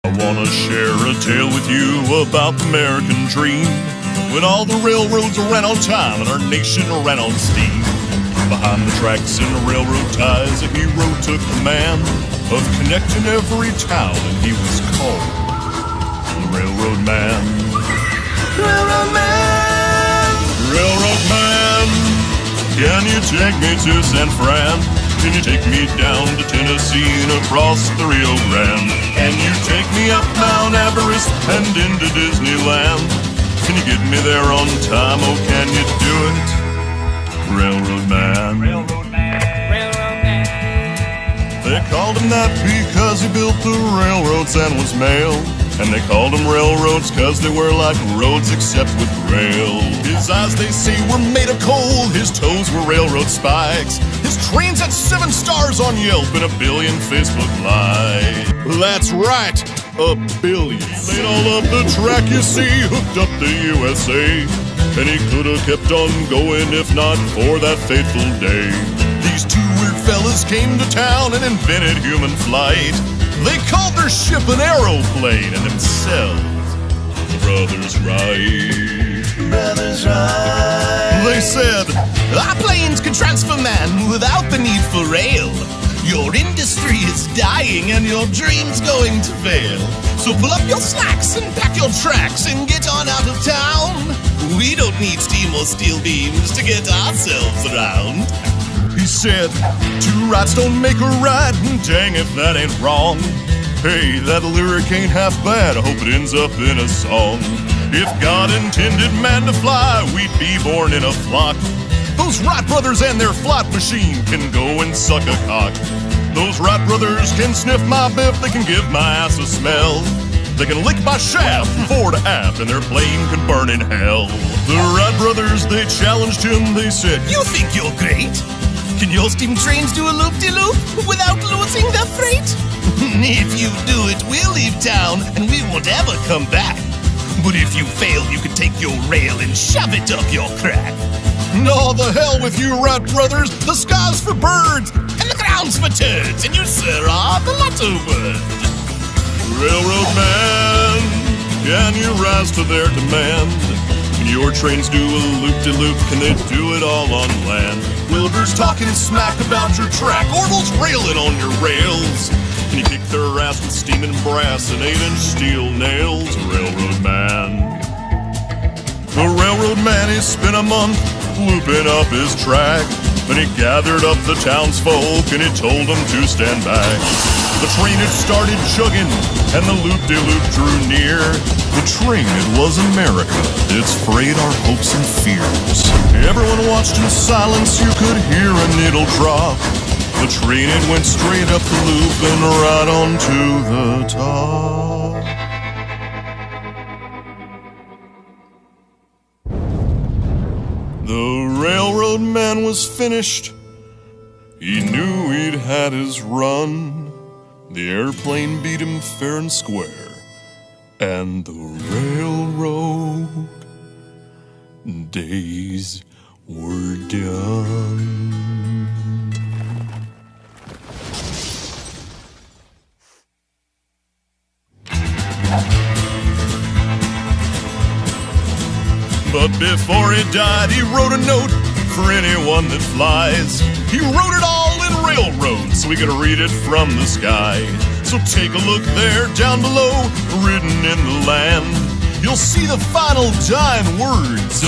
I wanna share a tale with you about the American dream, when all the railroads ran on time and our nation ran on steam. Behind the tracks and the railroad ties, a hero took command of connecting every town, and he was called the Railroad Man. Railroad Man! Railroad Man! Can you take me to San Fran? Can you take me down to Tennessee and across the Rio Grande? Can you take me up Mount Everest and into Disneyland? Can you get me there on time? Oh, can you do it? Railroad Man. Railroad Man. Railroad Man. They called him that because he built the railroads and was male. And they called them railroads cause they were like roads except with rail. His eyes, they say, were made of coal. His toes were railroad spikes. His trains had 7 stars on Yelp and 1 billion Facebook likes. That's right, 1 billion. Laid all up the track, you see, hooked up the USA. And he could have kept on going if not for that fateful day. These 2 weird fellas came to town and invented human flight. They called their ship an aeroplane and themselves Brothers Wright. Brothers Wright. They said, our planes can transfer man without the need for rail. Your industry is dying and your dream's going to fail. So pull up your slacks and pack your tracks and get on out of town. We don't need steam or steel beams to get ourselves around. He said, 2 rights don't make a right, and dang if that ain't wrong. Hey, that lyric ain't half bad, I hope it ends up in a song. If God intended man to fly, we'd be born in a flock. Those Wright brothers and their flight machine can go and suck a cock. Those Wright brothers can sniff my biff, they can give my ass a smell. They can lick my shaft from fore to aft, and their plane can burn in hell. The Wright brothers, they challenged him, they said, you think you're great? Can your steam trains do a loop-de-loop without losing their freight? If you do it, we'll leave town and we won't ever come back. But if you fail, you can take your rail and shove it up your crack. No, the hell with you, Wright brothers. The sky's for birds and the ground's for turds, and you, sir, are the latter word. Railroad Man, can you rise to their demand? Can your trains do a loop-de-loop? Can they do it all on land? Wilbur's talking smack about your track, Orville's railing on your rails. Can you kick their ass with steam and brass and 8-inch steel nails? Railroad Man. The Railroad Man, he spent a month looping up his track. Then he gathered up the townsfolk and he told them to stand back. The train had started chugging and the loop-de-loop drew near. The train, it was America, its freight our hopes and fears. Everyone watched in silence, you could hear a needle drop. The train, it went straight up the loop and right onto the top. The Railroad Man was finished. He knew he'd had his run. The airplane beat him fair and square, and the railroad days were done. But before he died, he wrote a note for anyone that flies. He wrote it all in railroads so we could read it from the sky. So take a look there down below, written in the land. You'll see the final dying words